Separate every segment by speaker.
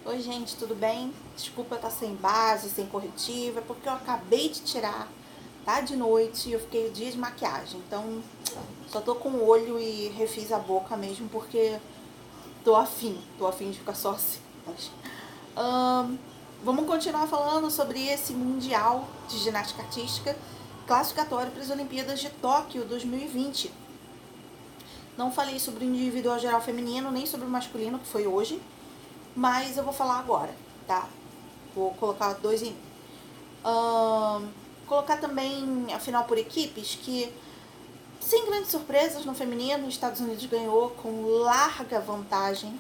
Speaker 1: Oi gente, tudo bem? Desculpa eu estar sem base, sem corretiva, porque eu acabei de tirar, tá de noite e eu fiquei o dia de maquiagem. Então só tô com o olho e refiz a boca mesmo porque tô afim de ficar só assim. Ahn, Vamos continuar falando sobre esse Mundial de Ginástica Artística classificatório para as Olimpíadas de Tóquio 2020. Não falei sobre o individual geral feminino, nem sobre o masculino, que foi hoje, mas eu vou falar agora, tá? Vou colocar dois em colocar também a final por equipes, que sem grandes surpresas no feminino, os Estados Unidos ganhou com larga vantagem.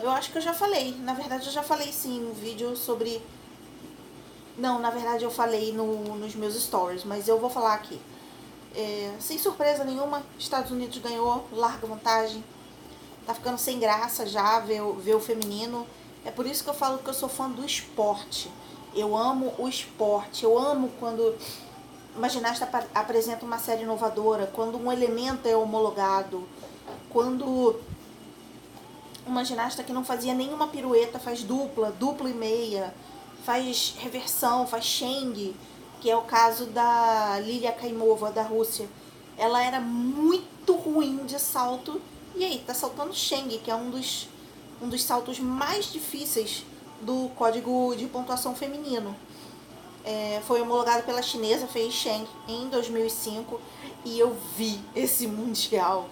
Speaker 1: Eu acho que eu já falei, na verdade eu já falei sim no vídeo sobre... Não, na verdade eu falei nos meus stories, mas eu vou falar aqui. Sem surpresa nenhuma, Estados Unidos ganhou, larga vantagem. Tá ficando sem graça já ver o feminino. É por isso que eu falo que eu sou fã do esporte. Eu amo o esporte. Eu amo quando uma ginasta apresenta uma série inovadora, quando um elemento é homologado, quando uma ginasta que não fazia nenhuma pirueta faz dupla, dupla e meia, faz reversão, faz Cheng, que é o caso da Lilia Kaimova, da Rússia. Ela era muito ruim de salto, e aí tá saltando Cheng, que é um dos saltos mais difíceis do código de pontuação feminino. Foi homologado pela chinesa Fei Cheng em 2005 e eu vi esse mundial,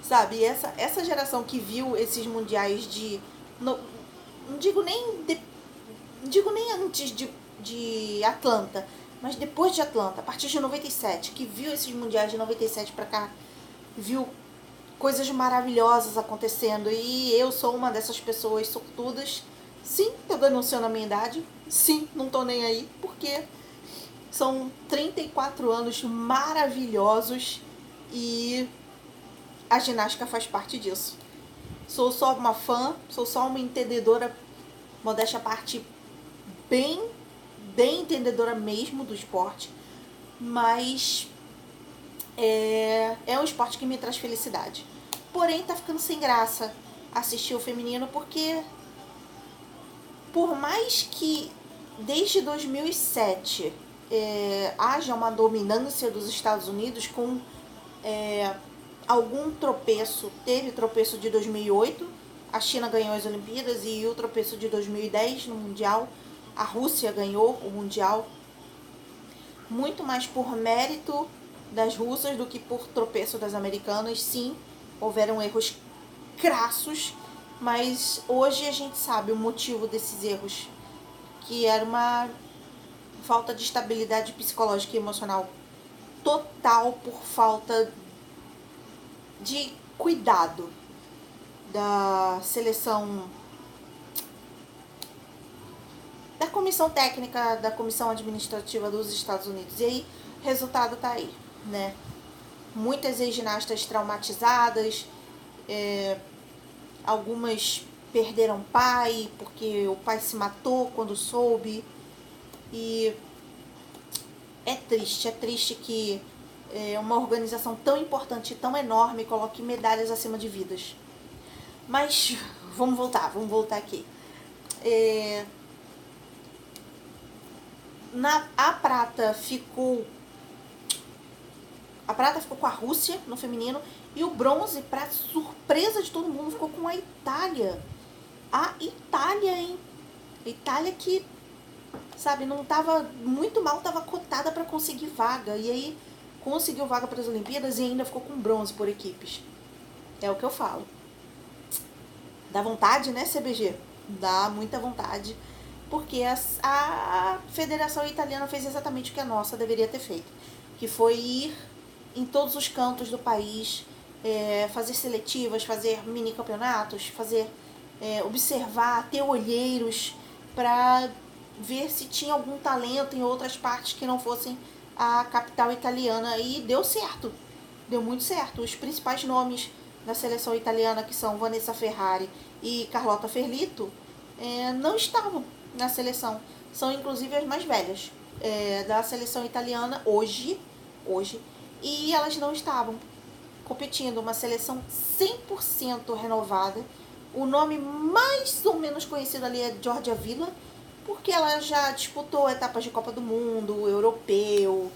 Speaker 1: sabe? Essa geração que viu esses mundiais de... Não digo nem antes de Atlanta, mas depois de Atlanta, a partir de 97, que viu esses mundiais de 97 pra cá, viu coisas maravilhosas acontecendo, e eu sou uma dessas pessoas sortudas. Sim, tô denunciando a minha idade, sim, não tô nem aí, porque são 34 anos maravilhosos e a ginástica faz parte disso. Sou só uma fã, sou só uma entendedora, modéstia à parte, bem entendedora mesmo do esporte, mas é um esporte que me traz felicidade. Porém, tá ficando sem graça assistir o feminino, porque por mais que desde 2007 haja uma dominância dos Estados Unidos com algum tropeço, teve tropeço de 2008, a China ganhou as Olimpíadas, e o tropeço de 2010 no Mundial, a Rússia ganhou o Mundial, muito mais por mérito das russas do que por tropeço das americanas. Sim, houveram erros crassos, mas hoje a gente sabe o motivo desses erros, que era uma falta de estabilidade psicológica e emocional total, por falta de cuidado da seleção, da comissão técnica, da comissão administrativa dos Estados Unidos. E aí, o resultado tá aí, né? Muitas ex-ginastas traumatizadas, algumas perderam pai, porque o pai se matou quando soube. E é triste que uma organização tão importante, tão enorme, coloque medalhas acima de vidas. Mas vamos voltar aqui. A prata ficou com a Rússia no feminino, e o bronze, para surpresa de todo mundo, ficou com a Itália. A Itália, hein? Itália que, sabe, não tava muito mal, tava cotada para conseguir vaga, e aí conseguiu vaga para as Olimpíadas e ainda ficou com bronze por equipes. É o que eu falo. Dá vontade, né, CBG? Dá muita vontade, porque a Federação Italiana fez exatamente o que a nossa deveria ter feito, que foi ir em todos os cantos do país, fazer seletivas, fazer mini campeonatos, observar, ter olheiros para ver se tinha algum talento em outras partes que não fossem a capital italiana. E deu certo, deu muito certo. Os principais nomes da seleção italiana, que são Vanessa Ferrari e Carlota Ferlito, não estavam na seleção. São inclusive as mais velhas da seleção italiana hoje, e elas não estavam competindo. Uma seleção 100% renovada, O nome mais ou menos conhecido ali é Georgia Villa, porque ela já disputou etapas de Copa do Mundo, Europeu,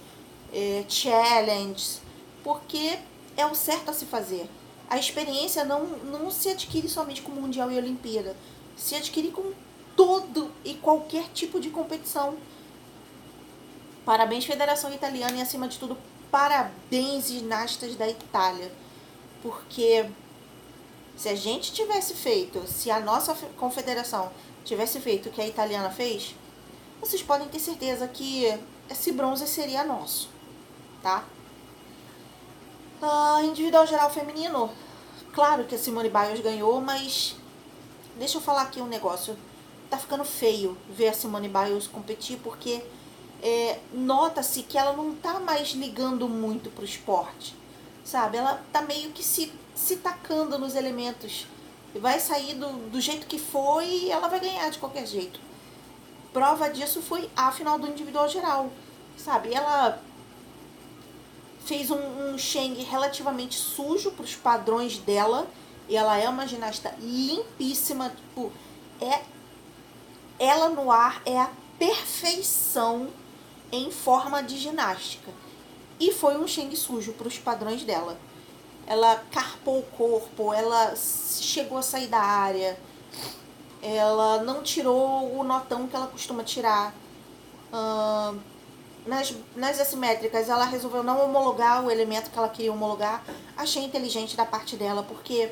Speaker 1: Challenge, porque é o certo a se fazer. A experiência não se adquire somente com Mundial e Olimpíada, se adquire com todo e qualquer tipo de competição. Parabéns, Federação Italiana, e acima de tudo, parabéns, ginastas da Itália, porque se a gente tivesse feito, se a nossa confederação tivesse feito o que a italiana fez, vocês podem ter certeza que esse bronze seria nosso, tá? Individual geral feminino, claro que a Simone Biles ganhou, mas deixa eu falar aqui um negócio. Tá ficando feio ver a Simone Biles competir, porque nota-se que ela não tá mais ligando muito pro esporte, sabe? Ela tá meio que se tacando nos elementos. Vai sair do jeito que foi e ela vai ganhar de qualquer jeito. Prova disso foi a final do individual geral, sabe? Ela fez um Cheng relativamente sujo para os padrões dela. E ela é uma ginasta limpíssima. Tipo, ela no ar é a perfeição em forma de ginástica. E foi um Cheng sujo para os padrões dela. Ela carpou o corpo, ela chegou a sair da área, ela não tirou o notão que ela costuma tirar. Nas assimétricas, ela resolveu não homologar o elemento que ela queria homologar. Achei inteligente da parte dela, porque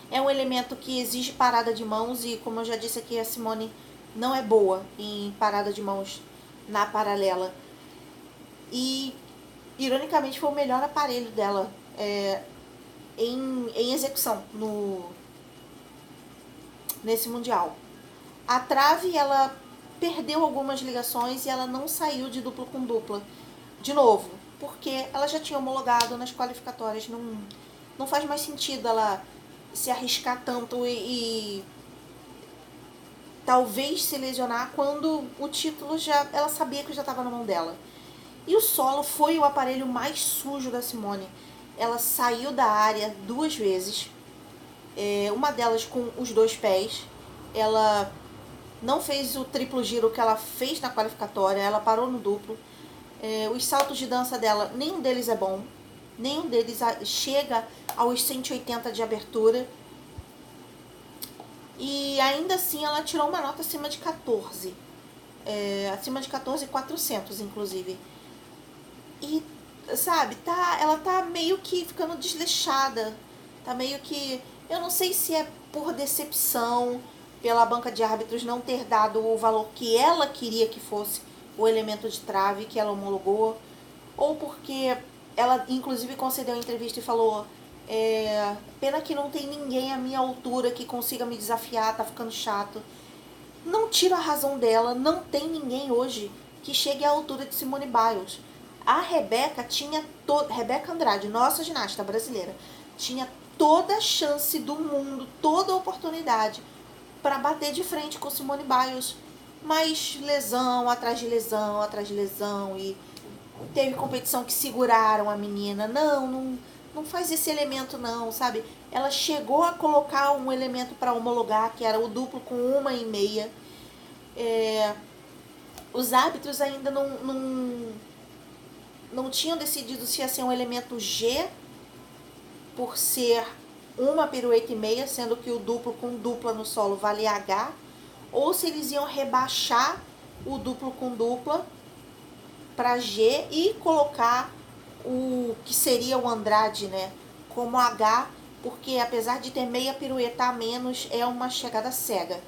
Speaker 1: é um elemento que exige parada de mãos e, como eu já disse aqui, a Simone não é boa em parada de mãos na paralela. E, ironicamente, foi o melhor aparelho dela em execução nesse Mundial. A trave, ela perdeu algumas ligações e ela não saiu de dupla com dupla de novo, porque ela já tinha homologado nas qualificatórias. Não faz mais sentido ela se arriscar tanto e talvez se lesionar quando o título ela sabia que já estava na mão dela. E o solo foi o aparelho mais sujo da Simone. Ela saiu da área 2 vezes, uma delas com os 2 pés. Ela não fez o triplo giro que ela fez na qualificatória, ela parou no duplo. Os saltos de dança dela, nenhum deles é bom, nenhum deles chega aos 180 de abertura. E ainda assim ela tirou uma nota acima de 14. Acima de 14.400, inclusive. E, sabe, ela tá meio que ficando desleixada. Tá meio que... Eu não sei se é por decepção, pela banca de árbitros não ter dado o valor que ela queria que fosse o elemento de trave que ela homologou, ou porque ela, inclusive, concedeu uma entrevista e falou: pena que não tem ninguém à minha altura que consiga me desafiar, tá ficando chato. Não tira a razão dela, não tem ninguém hoje que chegue à altura de Simone Biles. A Rebeca Rebeca Andrade, nossa ginasta brasileira, tinha toda a chance do mundo, toda a oportunidade para bater de frente com Simone Biles, mas lesão atrás de lesão, atrás de lesão, e teve competição que seguraram a menina. Não faz esse elemento não, sabe? Ela chegou a colocar um elemento para homologar, que era o duplo com 1,5. Os árbitros ainda não tinham decidido se ia ser um elemento G, por ser uma pirueta e meia, sendo que o duplo com dupla no solo vale H, ou se eles iam rebaixar o duplo com dupla para G e colocar o que seria o Andrade, né, como H, porque apesar de ter meia pirueta a menos, é uma chegada cega.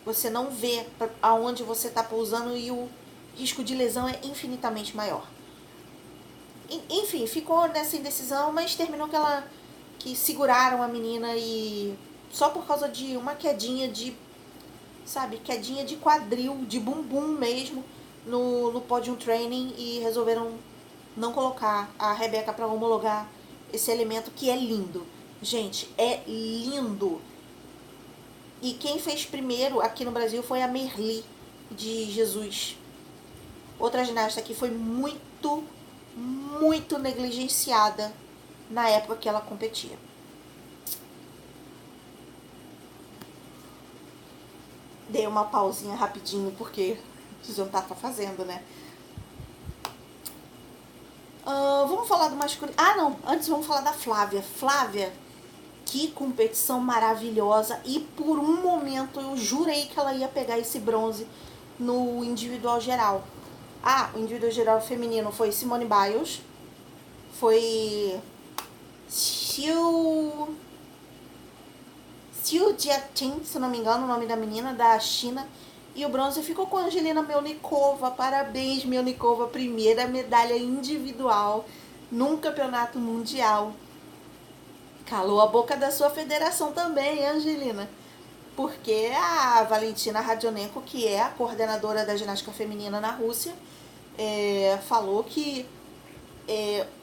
Speaker 1: Você não vê aonde você está pousando e o risco de lesão é infinitamente maior. Enfim, ficou nessa indecisão, mas terminou que seguraram a menina, e só por causa de uma quedinha de quadril, de bumbum mesmo, no podium training, e resolveram não colocar a Rebeca para homologar esse elemento que é lindo. Gente, é lindo. E quem fez primeiro aqui no Brasil foi a Merli de Jesus. Outra ginasta que foi muito negligenciada na época que ela competia. Dei uma pausinha rapidinho porque o jantar tá fazendo, né? Vamos falar do masculino. Ah, não. Antes vamos falar da Flávia. Flávia, que competição maravilhosa. E por um momento eu jurei que ela ia pegar esse bronze no individual geral. O individual geral feminino foi Simone Biles. Foi Xiu Jiaqing, se não me engano, o nome da menina, da China. E o bronze ficou com a Angelina Melnikova. Parabéns, Melnikova. Primeira medalha individual num campeonato mundial. Calou a boca da sua federação também, Angelina. Porque a Valentina Radionenko, que é a coordenadora da ginástica feminina na Rússia, falou que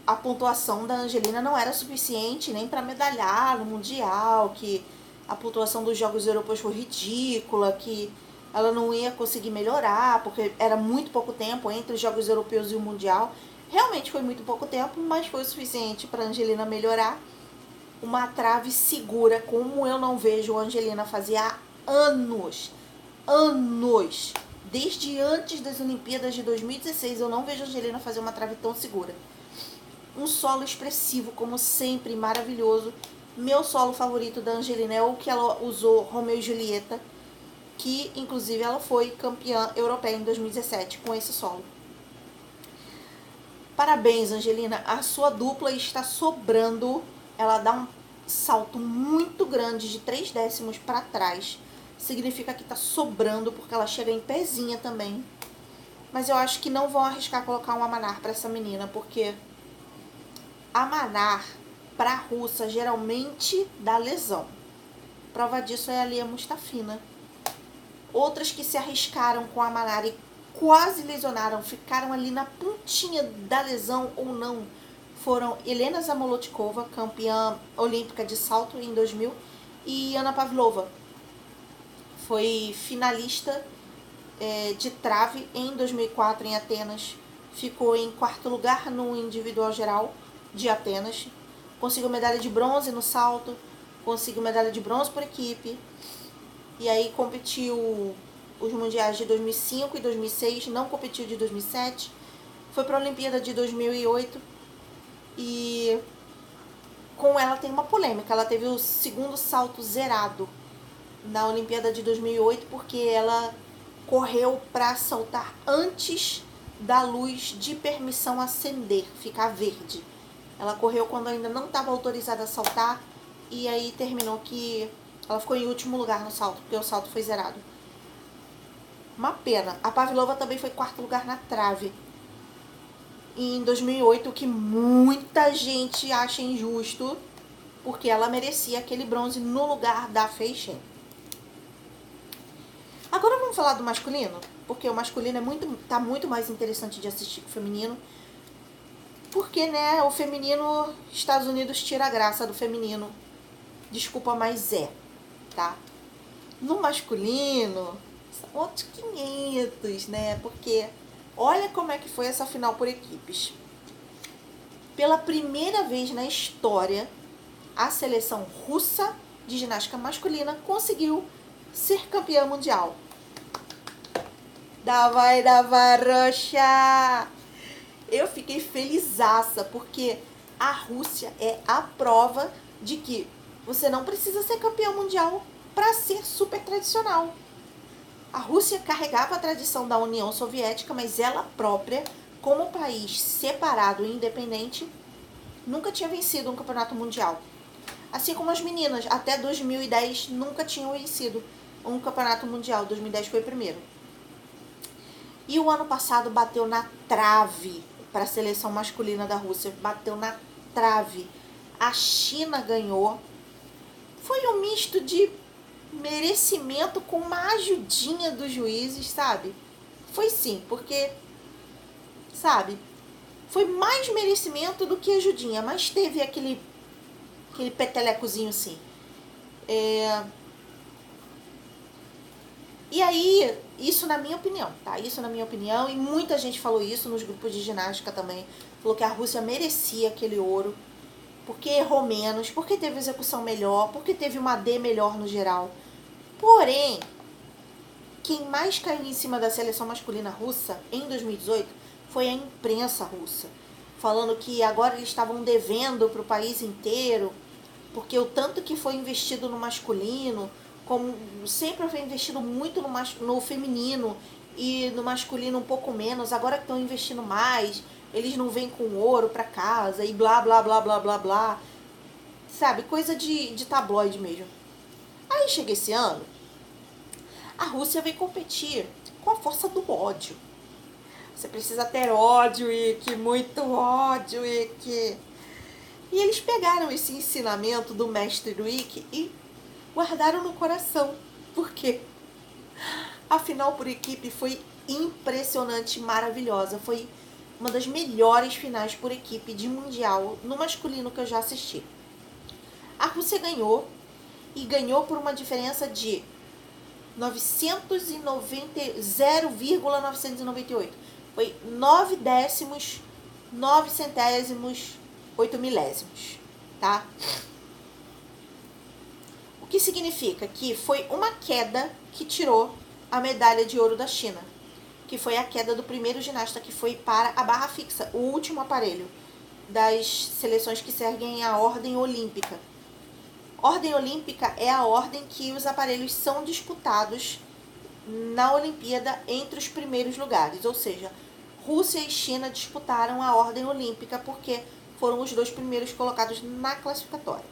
Speaker 1: a pontuação da Angelina não era suficiente nem para medalhar no Mundial, que a pontuação dos Jogos Europeus foi ridícula, que ela não ia conseguir melhorar, porque era muito pouco tempo entre os Jogos Europeus e o Mundial. Realmente foi muito pouco tempo, mas foi o suficiente para a Angelina melhorar. Uma trave segura, como eu não vejo a Angelina fazer há anos. Desde antes das Olimpíadas de 2016, eu não vejo a Angelina fazer uma trave tão segura. Um solo expressivo, como sempre, maravilhoso. Meu solo favorito da Angelina é o que ela usou, Romeu e Julieta, que inclusive ela foi campeã europeia em 2017 com esse solo. Parabéns, Angelina, a sua dupla está sobrando. Ela dá um salto muito grande de 3 décimos para trás. Significa que está sobrando, porque ela chega em pezinha também. Mas eu acho que não vão arriscar colocar um Amanar para essa menina, porque Amanar para a russa geralmente dá lesão. Prova disso é a Lia Mustafina. Outras que se arriscaram com a Amanar e quase lesionaram, ficaram ali na pontinha da lesão ou não, foram Helena Zamolotkova, campeã olímpica de salto em 2000, e Ana Pavlova. Foi finalista de trave em 2004 em Atenas. Ficou em 4º lugar no individual geral de Atenas. Conseguiu medalha de bronze no salto. Conseguiu medalha de bronze por equipe. E aí competiu os mundiais de 2005 e 2006. Não competiu de 2007. Foi para a Olimpíada de 2008. E com ela tem uma polêmica. Ela teve o 2º salto zerado na Olimpíada de 2008 porque ela correu para saltar antes da luz de permissão acender, ficar verde. Ela correu quando ainda não estava autorizada a saltar e aí terminou que ela ficou em último lugar no salto, porque o salto foi zerado. Uma pena. A Pavlova também foi 4º lugar na trave em 2008, o que muita gente acha injusto, porque ela merecia aquele bronze no lugar da Feixen. Agora vamos falar do masculino, porque o masculino tá muito mais interessante de assistir que o feminino. Porque, né, o feminino, Estados Unidos tira a graça do feminino. Desculpa, mas tá? No masculino, são outros 500, né? Porque olha como é que foi essa final por equipes. Pela primeira vez na história, a seleção russa de ginástica masculina conseguiu ser campeã mundial. Davai, Rocha! Eu fiquei felizaça, porque a Rússia é a prova de que você não precisa ser campeão mundial para ser super tradicional. A Rússia carregava a tradição da União Soviética, mas ela própria, como país separado e independente, nunca tinha vencido um campeonato mundial. Assim como as meninas, até 2010 nunca tinham vencido um campeonato mundial. 2010 foi o primeiro. E o ano passado bateu na trave para a seleção masculina da Rússia. Bateu na trave. A China ganhou. Foi um misto de merecimento com uma ajudinha dos juízes, sabe? Foi sim, porque, sabe, foi mais merecimento do que ajudinha, mas teve aquele petelecozinho sim. E aí, isso na minha opinião, tá? Isso na minha opinião, e muita gente falou isso nos grupos de ginástica também. Falou que a Rússia merecia aquele ouro, porque errou menos, porque teve execução melhor, porque teve uma D melhor no geral. Porém, quem mais caiu em cima da seleção masculina russa em 2018 foi a imprensa russa, falando que agora eles estavam devendo para o país inteiro, porque o tanto que foi investido no masculino, como sempre foi investido muito no feminino e no masculino um pouco menos, agora que estão investindo mais, eles não vêm com ouro para casa e blá, blá, blá, blá, blá, blá. Sabe, coisa de tabloide mesmo. Aí chega esse ano, a Rússia vem competir com a força do ódio. Você precisa ter ódio, e que muito ódio, e que... E eles pegaram esse ensinamento do mestre Rick e guardaram no coração. Por quê? A final por equipe foi impressionante, maravilhosa. Foi uma das melhores finais por equipe de mundial no masculino que eu já assisti. A Rússia ganhou, e ganhou por uma diferença de 0,998. Foi 9 décimos, 9 centésimos, 8 milésimos, tá? O que significa que foi uma queda que tirou a medalha de ouro da China, que foi a queda do primeiro ginasta que foi para a barra fixa, o último aparelho das seleções que seguem a ordem olímpica. Ordem olímpica é a ordem que os aparelhos são disputados na Olimpíada entre os primeiros lugares, ou seja, Rússia e China disputaram a ordem olímpica porque foram os dois primeiros colocados na classificatória.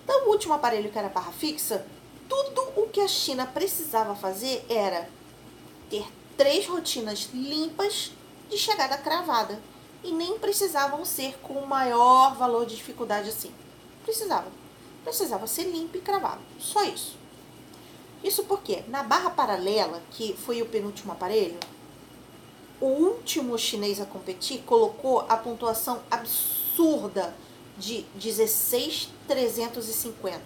Speaker 1: Então, o último aparelho, que era a barra fixa, tudo o que a China precisava fazer era ter 3 rotinas limpas de chegada cravada, e nem precisavam ser com o maior valor de dificuldade assim. Precisava ser limpo e cravado, só isso. Isso porque na barra paralela, que foi o penúltimo aparelho, o último chinês a competir colocou a pontuação absurda de 16.350.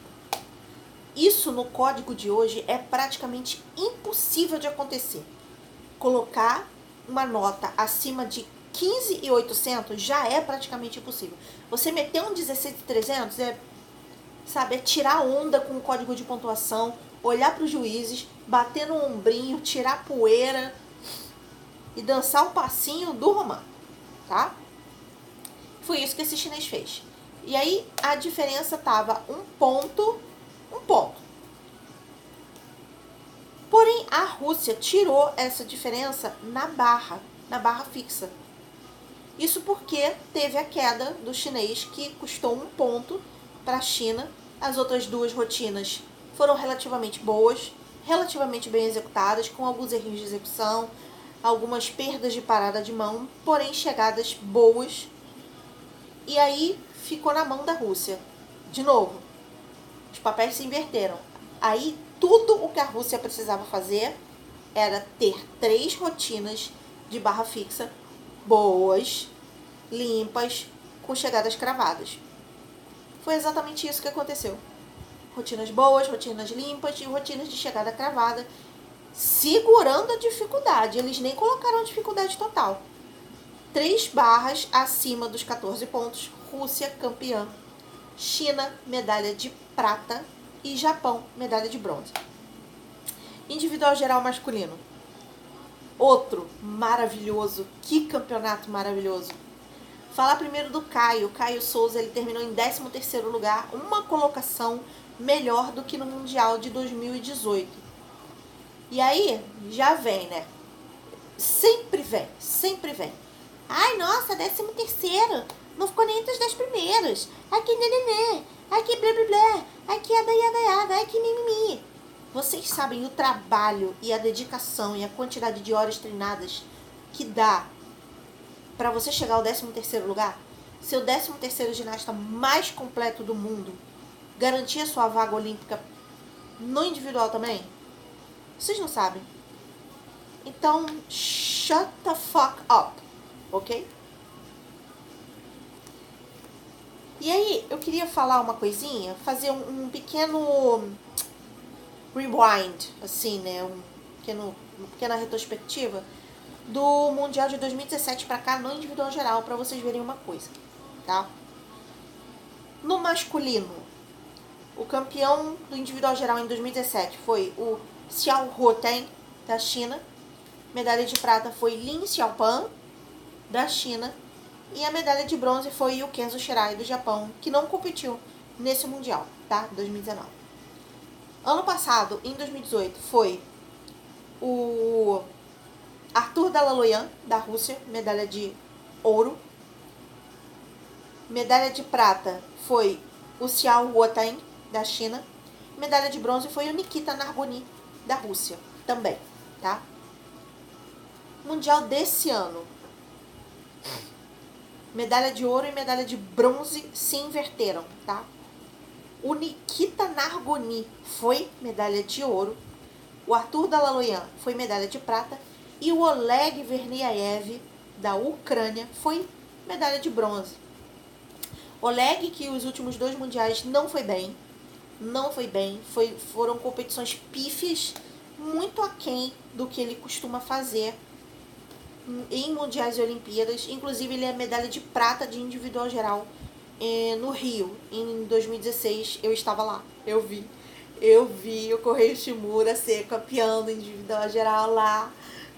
Speaker 1: Isso no código de hoje é praticamente impossível de acontecer. Colocar uma nota acima de 15.800 já é praticamente impossível. Você meter um 16.300 é tirar onda com o código de pontuação, olhar para os juízes, bater no ombrinho, tirar poeira e dançar o passinho do romano, tá? Foi isso que esse chinês fez. E aí a diferença tava um ponto. Porém, a Rússia tirou essa diferença na barra fixa. Isso porque teve a queda do chinês, que custou 1 ponto para a China. As outras 2 rotinas foram relativamente boas, relativamente bem executadas, com alguns erros de execução, algumas perdas de parada de mão, porém chegadas boas. E aí ficou na mão da Rússia. De novo, os papéis se inverteram. Aí tudo o que a Rússia precisava fazer era ter 3 rotinas de barra fixa boas, limpas, com chegadas cravadas. Foi exatamente isso que aconteceu. Rotinas boas, rotinas limpas e rotinas de chegada cravada, segurando a dificuldade. Eles nem colocaram a dificuldade total. 3 barras acima dos 14 pontos. Rússia, campeã. China, medalha de prata. E Japão, medalha de bronze. Individual geral masculino. Outro maravilhoso. Que campeonato maravilhoso. Falar primeiro do Caio. Caio Souza, ele terminou em 13º lugar. Uma colocação melhor do que no Mundial de 2018. E aí, já vem, né? Sempre vem. Ai, nossa, 13º. Não ficou nem entre os 10 primeiros. Ai, que nenenê. Ai, que blá, blá, blá. Ai, que yada. Ai, que mimimi. Vocês sabem o trabalho e a dedicação e a quantidade de horas treinadas que dá para você chegar ao 13º lugar? Seu 13º ginasta mais completo do mundo garantia sua vaga olímpica no individual também? Vocês não sabem. Então, shut the fuck up, ok? E aí, eu queria falar uma coisinha, fazer um pequeno rewind, assim, né? Uma pequena retrospectiva do Mundial de 2017 pra cá, no individual geral, pra vocês verem uma coisa, tá? No masculino, o campeão do individual geral em 2017 foi o Xiao Huoteng, da China. Medalha de prata foi Lin Xiaopan, da China. E a medalha de bronze foi o Kenzo Shirai, do Japão, que não competiu nesse Mundial, tá? 2019. Ano passado, em 2018, foi o Arthur Dalaloyan, da Rússia, medalha de ouro. Medalha de prata foi o Xiao Huoteng, da China. Medalha de bronze foi o Nikita Nargoni, da Rússia, também, tá? Mundial desse ano. Medalha de ouro e medalha de bronze se inverteram, tá? O Nikita Nargoni foi medalha de ouro. O Arthur Dalaloyan foi medalha de prata. E o Oleg Verniaev, da Ucrânia, foi medalha de bronze. Oleg, que os últimos 2 mundiais não foi bem. Foram competições pífias, muito aquém do que ele costuma fazer em mundiais e olimpíadas. Inclusive, ele é medalha de prata de individual geral no Rio, em 2016. Eu estava lá, eu vi o Correio Shimura ser campeão do individual geral lá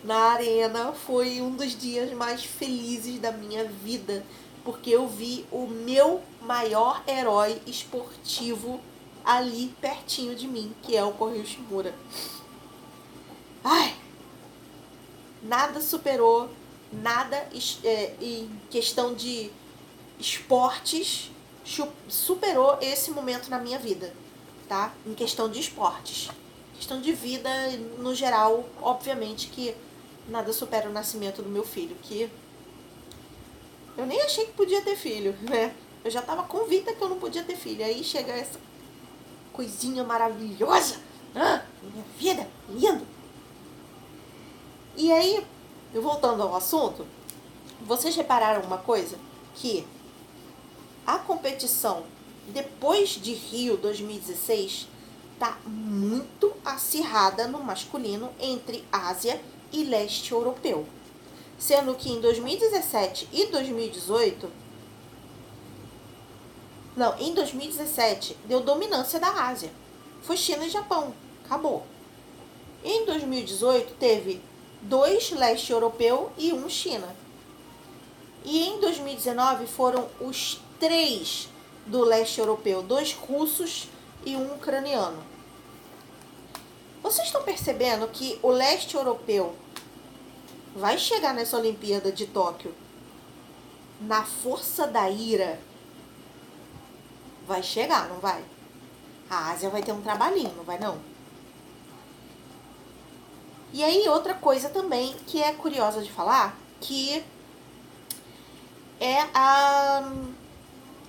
Speaker 1: na arena. Foi um dos dias mais felizes da minha vida, porque eu vi o meu maior herói esportivo ali pertinho de mim, que é o Correio Shimura. Ai, nada superou, nada em questão de esportes superou esse momento na minha vida, tá? Em questão de esportes. Questão de vida, no geral, obviamente que nada supera o nascimento do meu filho, que eu nem achei que podia ter filho, né? Eu já tava convicta que eu não podia ter filho. Aí chega essa coisinha maravilhosa, minha vida, lindo. E aí, voltando ao assunto, vocês repararam uma coisa? Que a competição depois de Rio 2016 tá muito acirrada no masculino entre Ásia e leste europeu. Sendo que em 2017 e 2018... Não, em 2017 deu dominância da Ásia. Foi China e Japão. Acabou. Em 2018 teve 2 leste europeu e 1 China. E em 2019 foram os 3 do leste europeu, 2 russos e 1 ucraniano. Vocês estão percebendo que o leste europeu vai chegar nessa Olimpíada de Tóquio na força da ira? Vai chegar, não vai? A Ásia vai ter um trabalhinho, não vai não? E aí outra coisa também que é curiosa de falar, que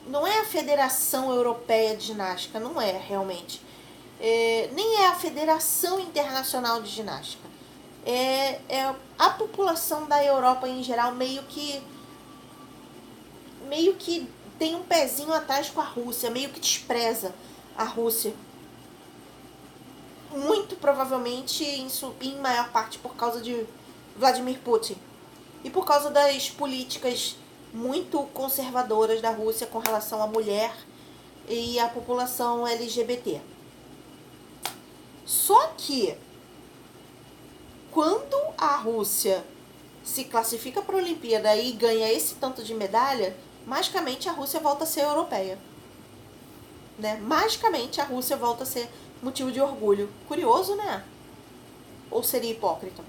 Speaker 1: não é a Federação Europeia de Ginástica, não é realmente. Nem é a Federação Internacional de Ginástica. É a população da Europa em geral meio que tem um pezinho atrás com a Rússia, meio que despreza a Rússia. Muito provavelmente, em maior parte, por causa de Vladimir Putin. E por causa das políticas muito conservadoras da Rússia com relação à mulher e à população LGBT. Só que, quando a Rússia se classifica para a Olimpíada e ganha esse tanto de medalha, magicamente a Rússia volta a ser europeia. Né? Magicamente a Rússia volta a ser motivo de orgulho. Curioso, né? Ou seria hipócrita?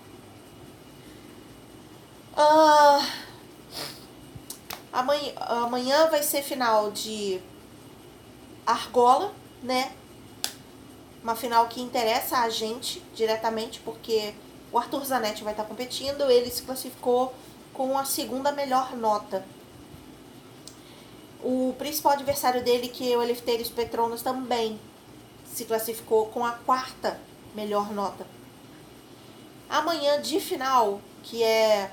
Speaker 1: Amanhã vai ser final de argola, né? Uma final que interessa a gente diretamente, porque o Arthur Zanetti vai estar competindo. Ele se classificou com a 2ª melhor nota. O principal adversário dele, que é o Eleftherios Petronas, também se classificou com a 4ª melhor nota. Amanhã de final, que é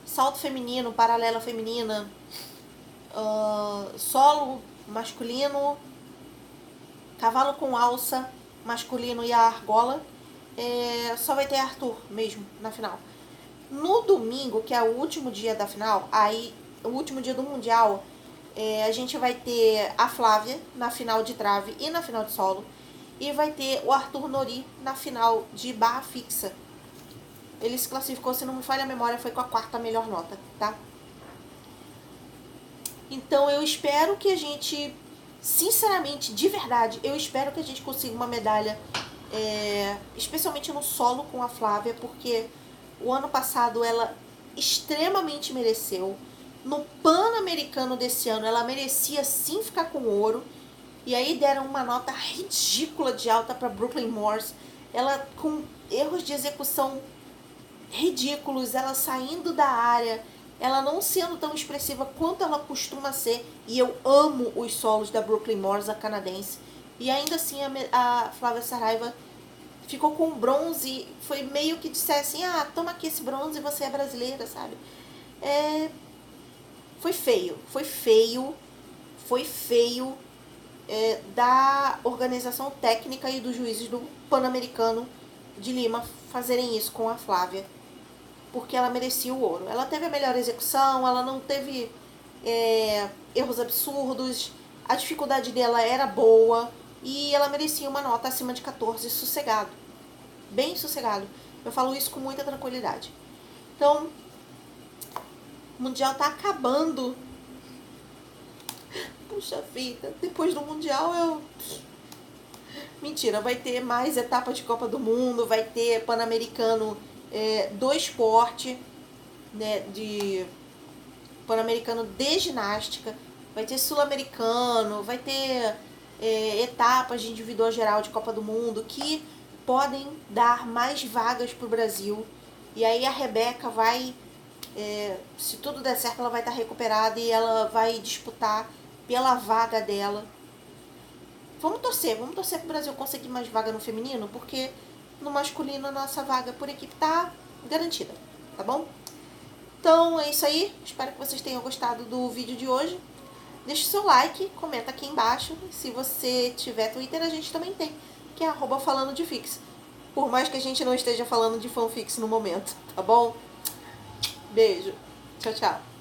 Speaker 1: salto feminino, paralela feminina, solo masculino, cavalo com alça masculino e a argola, só vai ter Arthur mesmo na final. No domingo, que é o último dia da final, aí o último dia do Mundial, a gente vai ter a Flávia na final de trave e na final de solo. e vai ter o Arthur Nori na final de barra fixa. Ele se classificou, se não me falha a memória, foi com a 4ª melhor nota, tá? Então eu espero que a gente, sinceramente, de verdade, eu espero que a gente consiga uma medalha, especialmente no solo com a Flávia, porque o ano passado ela extremamente mereceu. No Pan-Americano desse ano, ela merecia sim ficar com ouro. E aí deram uma nota ridícula de alta para Brooklyn Morse. Ela com erros de execução ridículos, ela saindo da área, ela não sendo tão expressiva quanto ela costuma ser. E eu amo os solos da Brooklyn Morse, a canadense. E ainda assim a Flávia Saraiva ficou com bronze. Foi meio que dissesse assim, toma aqui esse bronze, você é brasileira, sabe? Foi feio da organização técnica e dos juízes do Pan-Americano de Lima fazerem isso com a Flávia, porque ela merecia o ouro. Ela teve a melhor execução, ela não teve erros absurdos, a dificuldade dela era boa e ela merecia uma nota acima de 14, sossegado, bem sossegado. Eu falo isso com muita tranquilidade. Então, o Mundial tá acabando. Puxa vida, depois do Mundial Mentira, vai ter mais etapas de Copa do Mundo, vai ter Pan-Americano do esporte, né, de Pan-Americano de ginástica, vai ter Sul-Americano, vai ter etapas de individual geral de Copa do Mundo que podem dar mais vagas para o Brasil. E aí a Rebeca vai, se tudo der certo, ela vai estar recuperada e ela vai disputar pela vaga dela. Vamos torcer pro Brasil conseguir mais vaga no feminino, porque no masculino a nossa vaga por equipe tá garantida, tá bom? Então é isso aí, espero que vocês tenham gostado do vídeo de hoje. Deixe seu like, comenta aqui embaixo. Se você tiver Twitter, a gente também tem, que é @falandodefix. Por mais que a gente não esteja falando de fanfics no momento, tá bom? Beijo, tchau, tchau.